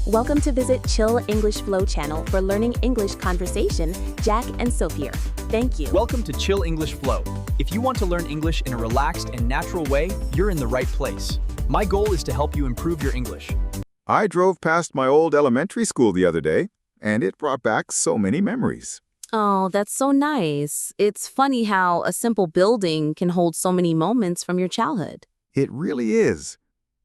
Welcome to visit Chill English Flow channel for learning English conversation. Jack and Soph here. Thank you. Welcome to Chill English Flow. If you want to learn English in a relaxed and natural way, you're in the right place. My goal is to help you improve your English. I drove past my old elementary school the other day, and it brought back so many memories. Oh, that's so nice. It's funny how a simple building can hold so many moments from your childhood. It really is.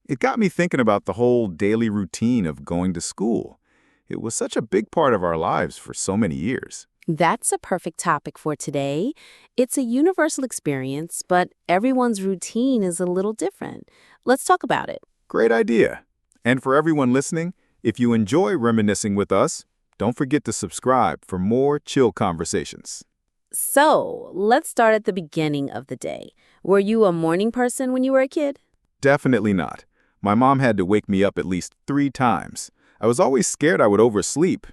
It got me thinking about the whole daily routine of going to school. It was such a big part of our lives for so many years. That's a perfect topic for today. It's a universal experience, but everyone's routine is a little different. Let's talk about it. Great idea. And for everyone listening, if you enjoy reminiscing with us, don't forget to subscribe for more chill conversations. So, let's start at the beginning of the day. Were you a morning person when you were a kid? Definitely not. My mom had to wake me up at least 3 times. I was always scared I would oversleep.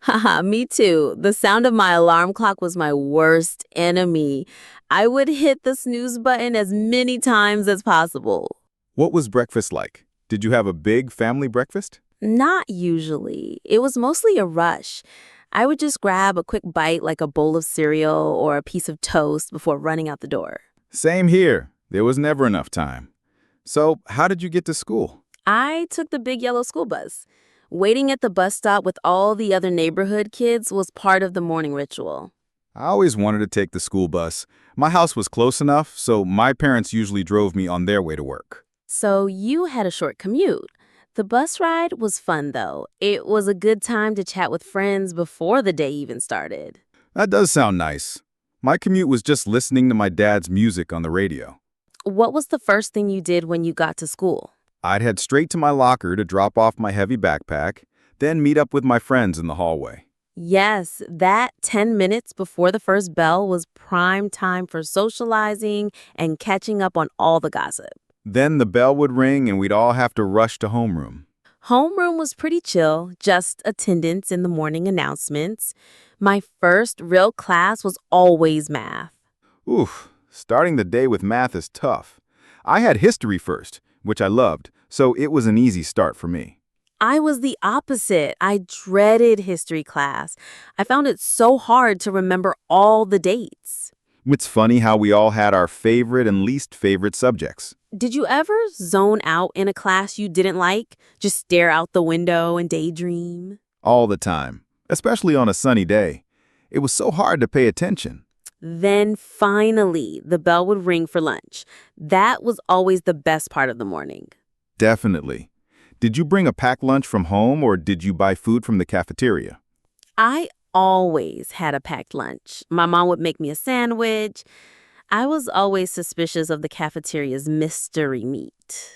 Haha, me too. The sound of my alarm clock was my worst enemy. I would hit the snooze button as many times as possible. What was breakfast like? Did you have a big family breakfast? Not usually. It was mostly a rush. I would just grab a quick bite like a bowl of cereal or a piece of toast before running out the door. Same here. There was never enough time. So, how did you get to school? I took the big yellow school bus. Waiting at the bus stop with all the other neighborhood kids was part of the morning ritual. I always wanted to take the school bus. My house was close enough, so my parents usually drove me on their way to work. So you had a short commute. The bus ride was fun, though. It was a good time to chat with friends before the day even started. That does sound nice. My commute was just listening to my dad's music on the radio. What was the first thing you did when you got to school? I'd head straight to my locker to drop off my heavy backpack, then meet up with my friends in the hallway. Yes, that 10 minutes before the first bell was prime time for socializing and catching up on all the gossip. Then the bell would ring and we'd all have to rush to homeroom. Homeroom was pretty chill, just attendance and the morning announcements. My first real class was always math. Oof, starting the day with math is tough. I had history first, which I loved, so it was an easy start for me. I was the opposite. I dreaded history class. I found it so hard to remember all the dates. It's funny how we all had our favorite and least favorite subjects. Did you ever zone out in a class you didn't like? Just stare out the window and daydream? All the time, especially on a sunny day. It was so hard to pay attention. Then finally, the bell would ring for lunch. That was always the best part of the morning. Definitely. Did you bring a packed lunch from home or did you buy food from the cafeteria? I always had a packed lunch. My mom would make me a sandwich. I was always suspicious of the cafeteria's mystery meat.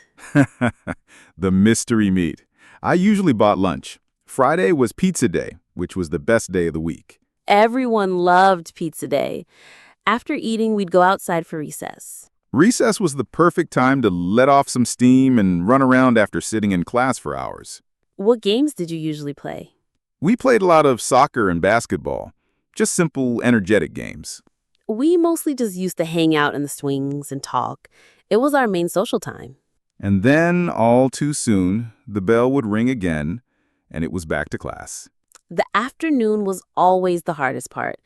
The mystery meat. I usually bought lunch. Friday was pizza day, which was the best day of the week. Everyone loved pizza day. After eating, we'd go outside for recess. Recess was the perfect time to let off some steam and run around after sitting in class for hours. What games did you usually play? We played a lot of soccer and basketball, just simple, energetic games. We mostly just used to hang out in the swings and talk. It was our main social time. And then, all too soon, the bell would ring again, and it was back to class. The afternoon was always the hardest part.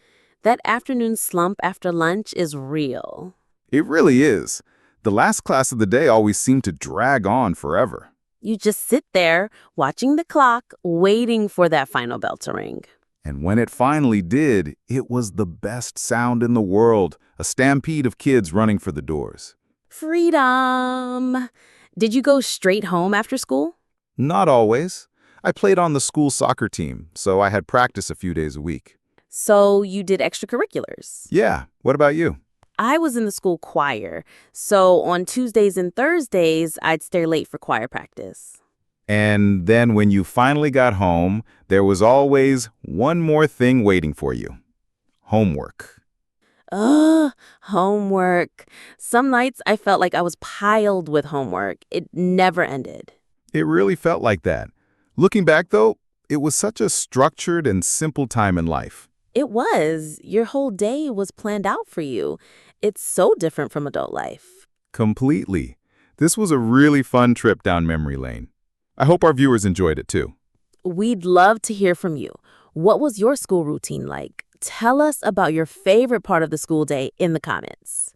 That afternoon slump after lunch is real. It really is. The last class of the day always seemed to drag on forever. You just sit there, watching the clock, waiting for that final bell to ring. And when it finally did, it was the best sound in the world, a stampede of kids running for the doors. Freedom! Did you go straight home after school? Not always. I played on the school soccer team, so I had practice a few days a week. So you did extracurriculars? Yeah. What about you? I was in the school choir, so on Tuesdays and Thursdays, I'd stay late for choir practice. And then when you finally got home, there was always one more thing waiting for you. Homework. Homework. Some nights I felt like I was piled with homework. It never ended. It really felt like that. Looking back, though, it was such a structured and simple time in life. It was. Your whole day was planned out for you. It's so different from adult life. Completely. This was a really fun trip down memory lane. I hope our viewers enjoyed it too. We'd love to hear from you. What was your school routine like? Tell us about your favorite part of the school day in the comments.